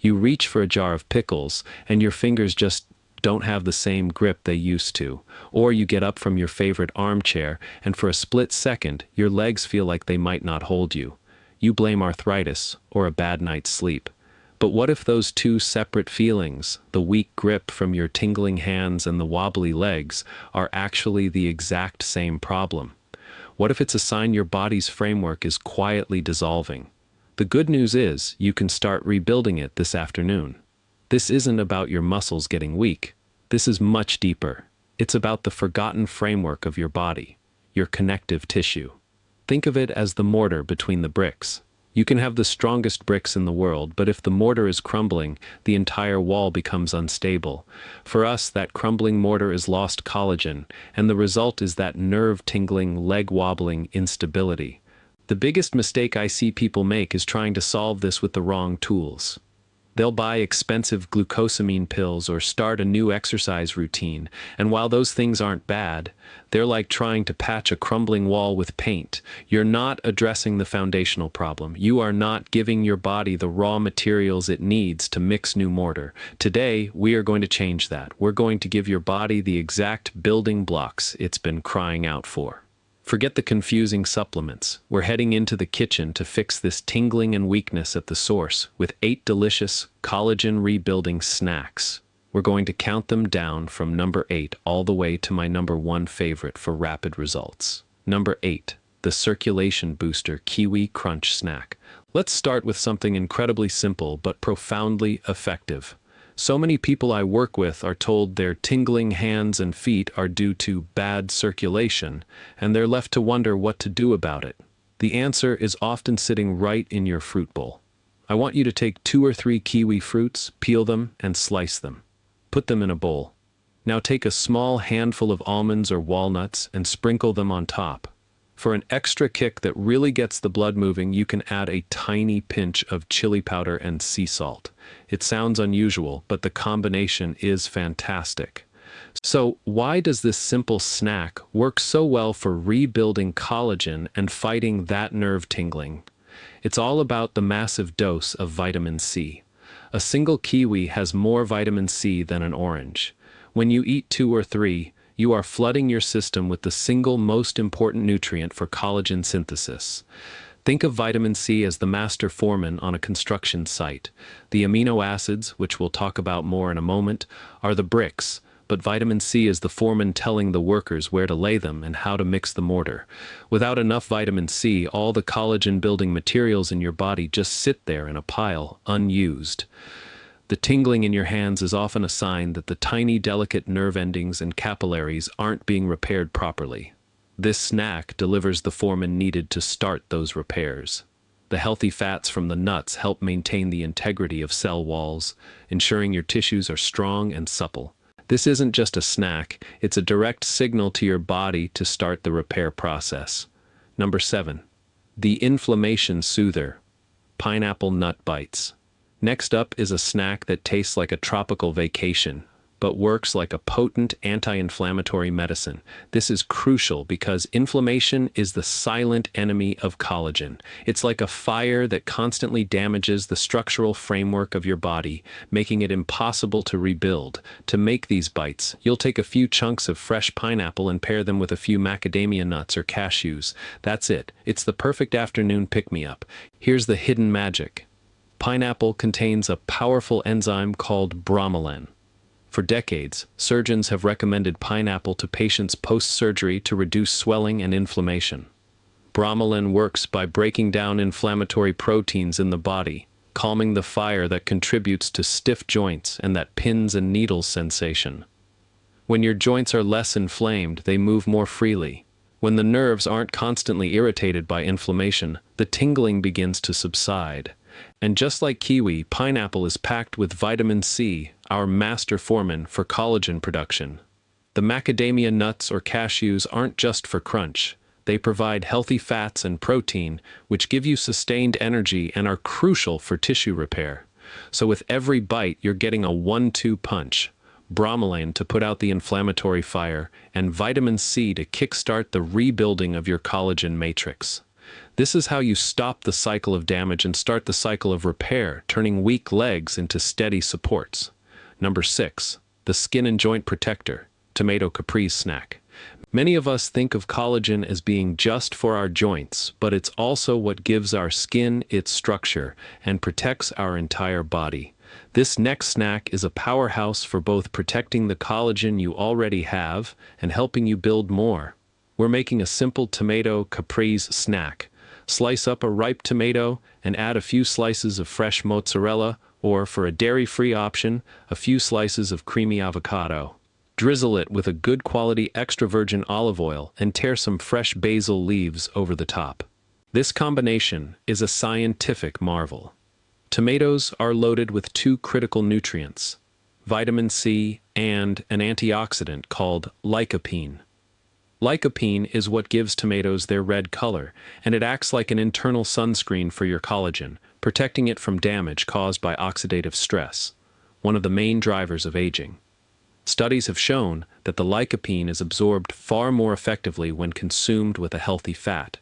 You reach for a jar of pickles, and your fingers just don't have the same grip they used to. Or you get up from your favorite armchair, and for a split second, your legs feel like they might not hold you. You blame arthritis or a bad night's sleep. But what if those two separate feelings, the weak grip from your tingling hands and the wobbly legs, are actually the exact same problem? What if it's a sign your body's framework is quietly dissolving? The good news is you can start rebuilding it this afternoon. This isn't about your muscles getting weak. This is much deeper. It's about the forgotten framework of your body, your connective tissue. Think of it as the mortar between the bricks. You can have the strongest bricks in the world, but if the mortar is crumbling, the entire wall becomes unstable. For us, that crumbling mortar is lost collagen, and the result is that nerve-tingling, leg-wobbling instability. The biggest mistake I see people make is trying to solve this with the wrong tools. They'll buy expensive glucosamine pills or start a new exercise routine, and while those things aren't bad, they're like trying to patch a crumbling wall with paint. You're not addressing the foundational problem. You are not giving your body the raw materials it needs to mix new mortar. Today, we are going to change that. We're going to give your body the exact building blocks it's been crying out for. Forget the confusing supplements. We're heading into the kitchen to fix this tingling and weakness at the source with 8 delicious collagen-rebuilding snacks. We're going to count them down from number 8 all the way to my number 1 favorite for rapid results. Number 8, the Circulation Booster Kiwi Crunch Snack. Let's start with something incredibly simple but profoundly effective. So many people I work with are told their tingling hands and feet are due to bad circulation, and they're left to wonder what to do about it. The answer is often sitting right in your fruit bowl. I want you to take 2 or 3 kiwi fruits, peel them, and slice them. Put them in a bowl. Now take a small handful of almonds or walnuts and sprinkle them on top. For an extra kick that really gets the blood moving, you can add a tiny pinch of chili powder and sea salt. It sounds unusual, but the combination is fantastic. So, why does this simple snack work so well for rebuilding collagen and fighting that nerve tingling? It's all about the massive dose of vitamin C. A single kiwi has more vitamin C than an orange. When you eat 2 or 3, you are flooding your system with the single most important nutrient for collagen synthesis. Think of vitamin C as the master foreman on a construction site. The amino acids, which we'll talk about more in a moment, are the bricks, but vitamin C is the foreman telling the workers where to lay them and how to mix the mortar. Without enough vitamin C, all the collagen-building materials in your body just sit there in a pile, unused. The tingling in your hands is often a sign that the tiny, delicate nerve endings and capillaries aren't being repaired properly. This snack delivers the foreman needed to start those repairs. The healthy fats from the nuts help maintain the integrity of cell walls, ensuring your tissues are strong and supple. This isn't just a snack, it's a direct signal to your body to start the repair process. Number 7. The Inflammation Soother, Pineapple Nut Bites. Next up is a snack that tastes like a tropical vacation, but works like a potent anti-inflammatory medicine. This is crucial because inflammation is the silent enemy of collagen. It's like a fire that constantly damages the structural framework of your body, making it impossible to rebuild. To make these bites, you'll take a few chunks of fresh pineapple and pair them with a few macadamia nuts or cashews. That's it. It's the perfect afternoon pick-me-up. Here's the hidden magic. Pineapple contains a powerful enzyme called Bromelain. For decades, surgeons have recommended pineapple to patients post-surgery to reduce swelling and inflammation. Bromelain works by breaking down inflammatory proteins in the body, calming the fire that contributes to stiff joints and that pins and needles sensation. When your joints are less inflamed, they move more freely. When the nerves aren't constantly irritated by inflammation, the tingling begins to subside. And just like kiwi, pineapple is packed with vitamin C, our master foreman for collagen production. The macadamia nuts or cashews aren't just for crunch. They provide healthy fats and protein, which give you sustained energy and are crucial for tissue repair. So with every bite, you're getting a 1-2 punch. Bromelain to put out the inflammatory fire, and vitamin C to kickstart the rebuilding of your collagen matrix. This is how you stop the cycle of damage and start the cycle of repair, turning weak legs into steady supports. Number 6. The Skin and Joint Protector, Tomato Caprese Snack. Many of us think of collagen as being just for our joints, but it's also what gives our skin its structure and protects our entire body. This next snack is a powerhouse for both protecting the collagen you already have and helping you build more. We're making a simple tomato caprese snack. Slice up a ripe tomato and add a few slices of fresh mozzarella, or for a dairy-free option, a few slices of creamy avocado. Drizzle it with a good quality extra virgin olive oil and tear some fresh basil leaves over the top. This combination is a scientific marvel. Tomatoes are loaded with 2 critical nutrients, vitamin C and an antioxidant called lycopene. Lycopene is what gives tomatoes their red color, and it acts like an internal sunscreen for your collagen, protecting it from damage caused by oxidative stress, one of the main drivers of aging. Studies have shown that the lycopene is absorbed far more effectively when consumed with a healthy fat,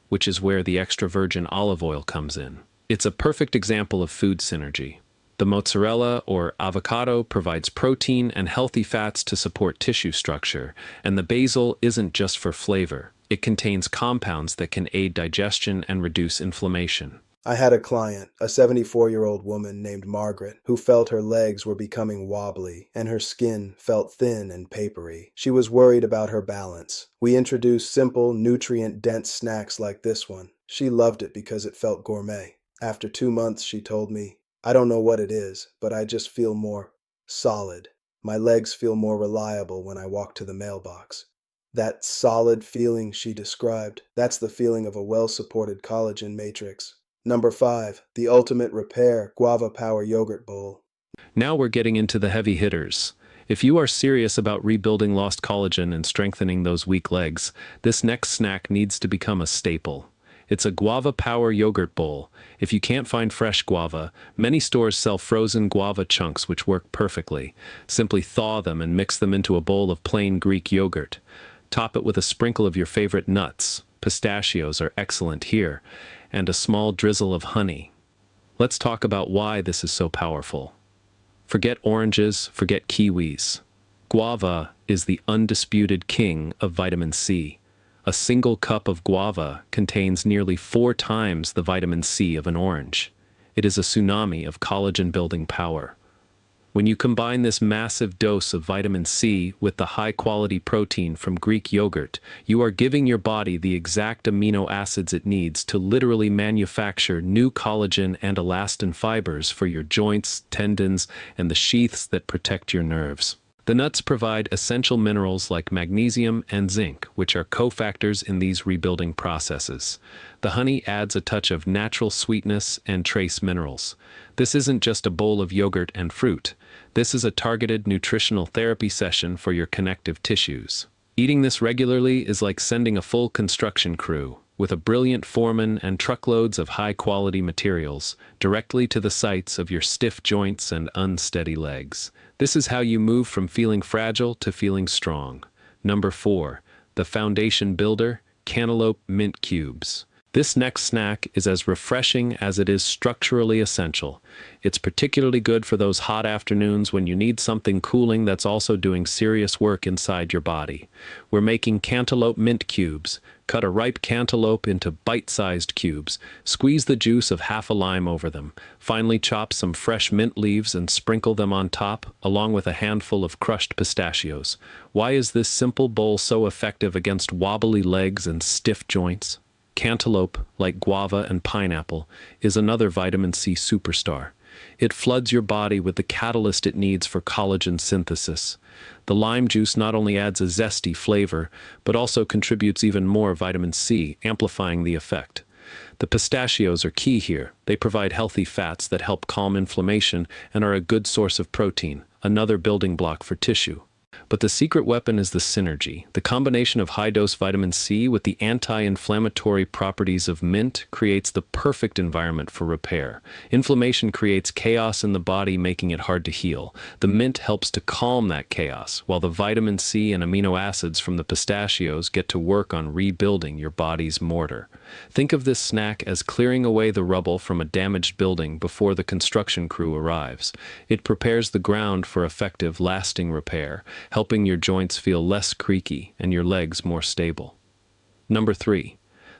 which is where the extra virgin olive oil comes in. It's a perfect example of food synergy. The mozzarella or avocado provides protein and healthy fats to support tissue structure, and the basil isn't just for flavor. It contains compounds that can aid digestion and reduce inflammation. I had a client, a 74-year-old woman named Margaret, who felt her legs were becoming wobbly and her skin felt thin and papery. She was worried about her balance. We introduced simple, nutrient-dense snacks like this one. She loved it because it felt gourmet. After 2 months, she told me, "I don't know what it is, but I just feel more solid. My legs feel more reliable when I walk to the mailbox." That solid feeling she described, that's the feeling of a well-supported collagen matrix. Number 5, the ultimate repair Guava Yogurt Bowl. Now we're getting into the heavy hitters. If you are serious about rebuilding lost collagen and strengthening those weak legs, this next snack needs to become a staple. It's a Guava Yogurt Bowl. If you can't find fresh guava, many stores sell frozen guava chunks which work perfectly. Simply thaw them and mix them into a bowl of plain Greek yogurt. Top it with a sprinkle of your favorite nuts. Pistachios are excellent here, and a small drizzle of honey. Let's talk about why this is so powerful. Forget oranges, forget kiwis. Guava is the undisputed king of vitamin C. A single cup of guava contains nearly 4 times the vitamin C of an orange. It is a tsunami of collagen-building power. When you combine this massive dose of vitamin C with the high-quality protein from Greek yogurt, you are giving your body the exact amino acids it needs to literally manufacture new collagen and elastin fibers for your joints, tendons, and the sheaths that protect your nerves. The nuts provide essential minerals like magnesium and zinc, which are cofactors in these rebuilding processes. The honey adds a touch of natural sweetness and trace minerals. This isn't just a bowl of yogurt and fruit. This is a targeted nutritional therapy session for your connective tissues. Eating this regularly is like sending a full construction crew, with a brilliant foreman and truckloads of high-quality materials, directly to the sites of your stiff joints and unsteady legs. This is how you move from feeling fragile to feeling strong. Number 4, the foundation builder, Cantaloupe Mint Cubes. This next snack is as refreshing as it is structurally essential. It's particularly good for those hot afternoons when you need something cooling that's also doing serious work inside your body. We're making Cantaloupe Mint Cubes. Cut a ripe cantaloupe into bite-sized cubes. Squeeze the juice of half a lime over them. Finally, chop some fresh mint leaves and sprinkle them on top, along with a handful of crushed pistachios. Why is this simple bowl so effective against wobbly legs and stiff joints? Cantaloupe, like guava and pineapple, is another vitamin C superstar. It floods your body with the catalyst it needs for collagen synthesis. The lime juice not only adds a zesty flavor, but also contributes even more vitamin C, amplifying the effect. The pistachios are key here. They provide healthy fats that help calm inflammation and are a good source of protein, another building block for tissue. But the secret weapon is the synergy. The combination of high-dose vitamin C with the anti-inflammatory properties of mint creates the perfect environment for repair. Inflammation creates chaos in the body, making it hard to heal. The mint helps to calm that chaos, while the vitamin C and amino acids from the pistachios get to work on rebuilding your body's mortar. Think of this snack as clearing away the rubble from a damaged building before the construction crew arrives. It prepares the ground for effective, lasting repair, helping your joints feel less creaky and your legs more stable. Number 3.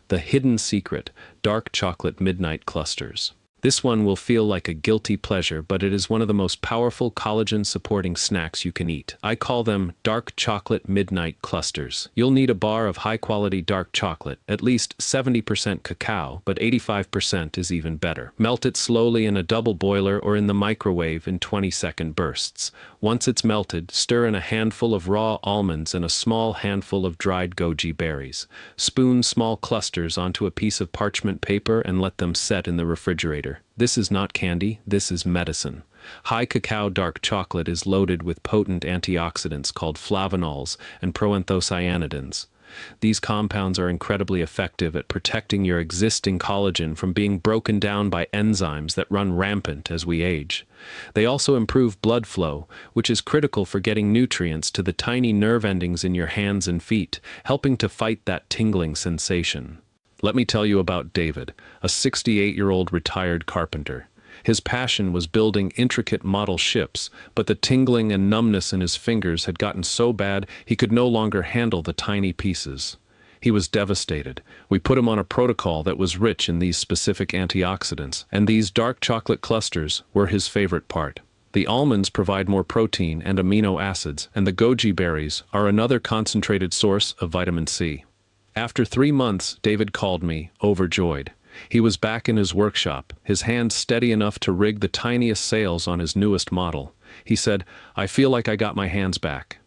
The hidden secret, dark chocolate midnight clusters. This one will feel like a guilty pleasure, but it is one of the most powerful collagen-supporting snacks you can eat. I call them dark chocolate midnight clusters. You'll need a bar of high-quality dark chocolate, at least 70% cacao, but 85% is even better. Melt it slowly in a double boiler or in the microwave in 20-second bursts. Once it's melted, stir in a handful of raw almonds and a small handful of dried goji berries. Spoon small clusters onto a piece of parchment paper and let them set in the refrigerator. This is not candy, this is medicine. High cacao dark chocolate is loaded with potent antioxidants called flavonols and proanthocyanidins. These compounds are incredibly effective at protecting your existing collagen from being broken down by enzymes that run rampant as we age. They also improve blood flow, which is critical for getting nutrients to the tiny nerve endings in your hands and feet, helping to fight that tingling sensation. Let me tell you about David, a 68-year-old retired carpenter. His passion was building intricate model ships, but the tingling and numbness in his fingers had gotten so bad he could no longer handle the tiny pieces. He was devastated. We put him on a protocol that was rich in these specific antioxidants, and these dark chocolate clusters were his favorite part. The almonds provide more protein and amino acids, and the goji berries are another concentrated source of vitamin C. After 3 months, David called me, overjoyed. He was back in his workshop, his hands steady enough to rig the tiniest sails on his newest model. He said, "I feel like I got my hands back."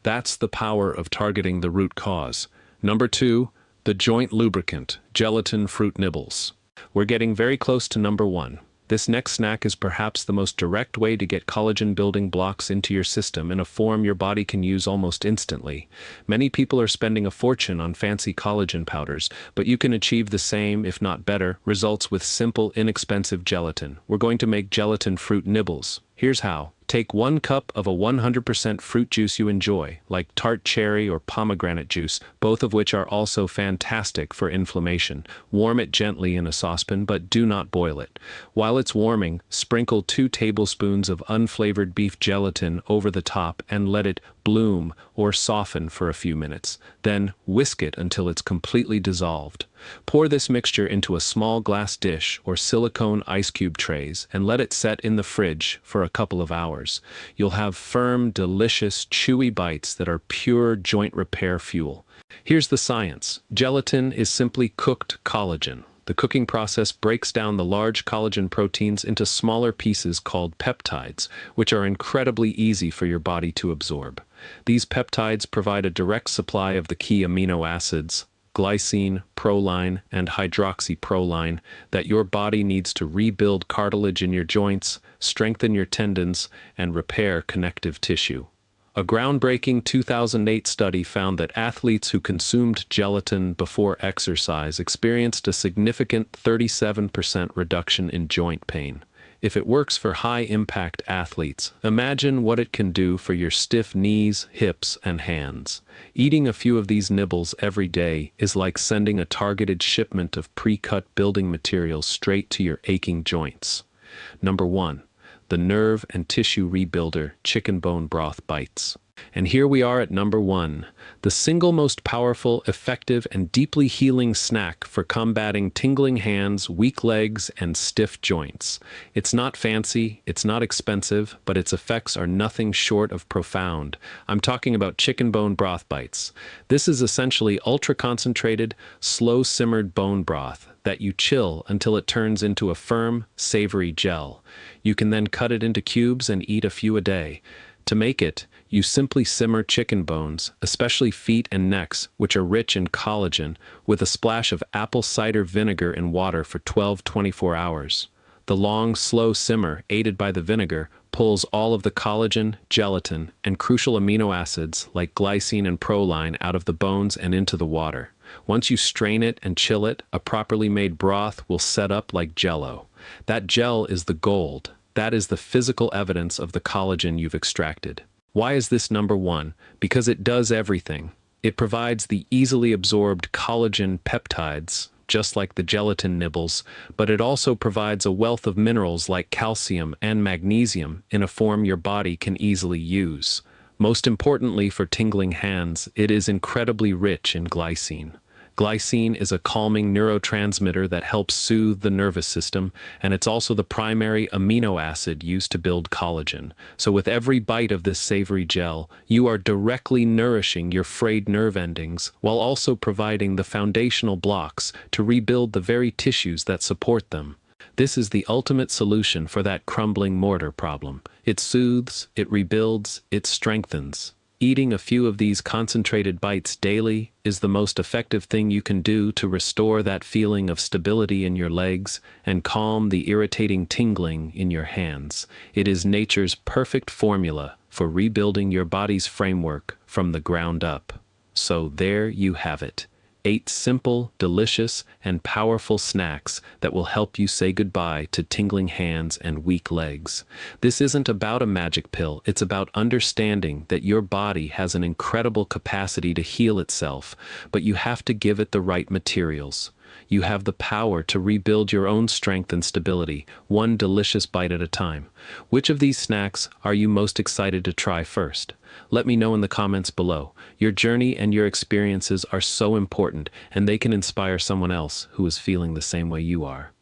That's the power of targeting the root cause. Number 2, the joint lubricant, Gelatin Fruit Nibbles. We're getting very close to number 1. This next snack is perhaps the most direct way to get collagen building blocks into your system in a form your body can use almost instantly. Many people are spending a fortune on fancy collagen powders, but you can achieve the same, if not better, results with simple, inexpensive gelatin. We're going to make gelatin fruit nibbles. Here's how. Take 1 cup of a 100% fruit juice you enjoy, like tart cherry or pomegranate juice, both of which are also fantastic for inflammation. Warm it gently in a saucepan, but do not boil it. While it's warming, sprinkle 2 tablespoons of unflavored beef gelatin over the top and let it bloom or soften for a few minutes. Then whisk it until it's completely dissolved. Pour this mixture into a small glass dish or silicone ice cube trays and let it set in the fridge for a couple of hours. You'll have firm, delicious, chewy bites that are pure joint repair fuel. Here's the science. Gelatin is simply cooked collagen. The cooking process breaks down the large collagen proteins into smaller pieces called peptides, which are incredibly easy for your body to absorb. These peptides provide a direct supply of the key amino acids, glycine, proline, and hydroxyproline, that your body needs to rebuild cartilage in your joints, strengthen your tendons, and repair connective tissue. A groundbreaking 2008 study found that athletes who consumed gelatin before exercise experienced a significant 37% reduction in joint pain. If it works for high-impact athletes, imagine what it can do for your stiff knees, hips, and hands. Eating a few of these nibbles every day is like sending a targeted shipment of pre-cut building materials straight to your aching joints. Number 1. The nerve and tissue rebuilder, chicken bone broth bites. And here we are at number 1, the single most powerful, effective, and deeply healing snack for combating tingling hands, weak legs, and stiff joints. It's not fancy, it's not expensive, but its effects are nothing short of profound. I'm talking about chicken bone broth bites. This is essentially ultra-concentrated, slow-simmered bone broth that you chill until it turns into a firm, savory gel. You can then cut it into cubes and eat a few a day. To make it, you simply simmer chicken bones, especially feet and necks, which are rich in collagen, with a splash of apple cider vinegar in water for 12-24 hours. The long, slow simmer, aided by the vinegar, pulls all of the collagen, gelatin, and crucial amino acids like glycine and proline out of the bones and into the water. Once you strain it and chill it, a properly made broth will set up like jello. That gel is the gold. That is the physical evidence of the collagen you've extracted. Why is this number one? Because it does everything. It provides the easily absorbed collagen peptides, just like the gelatin nibbles, but it also provides a wealth of minerals like calcium and magnesium in a form your body can easily use. Most importantly for tingling hands, it is incredibly rich in glycine. Glycine is a calming neurotransmitter that helps soothe the nervous system, and it's also the primary amino acid used to build collagen. So with every bite of this savory gel, you are directly nourishing your frayed nerve endings while also providing the foundational blocks to rebuild the very tissues that support them. This is the ultimate solution for that crumbling mortar problem. It soothes, it rebuilds, it strengthens. Eating a few of these concentrated bites daily is the most effective thing you can do to restore that feeling of stability in your legs and calm the irritating tingling in your hands. It is nature's perfect formula for rebuilding your body's framework from the ground up. So there you have it. 8 simple, delicious, and powerful snacks that will help you say goodbye to tingling hands and weak legs. This isn't about a magic pill, it's about understanding that your body has an incredible capacity to heal itself, but you have to give it the right materials. You have the power to rebuild your own strength and stability, one delicious bite at a time. Which of these snacks are you most excited to try first? Let me know in the comments below. Your journey and your experiences are so important, and they can inspire someone else who is feeling the same way you are.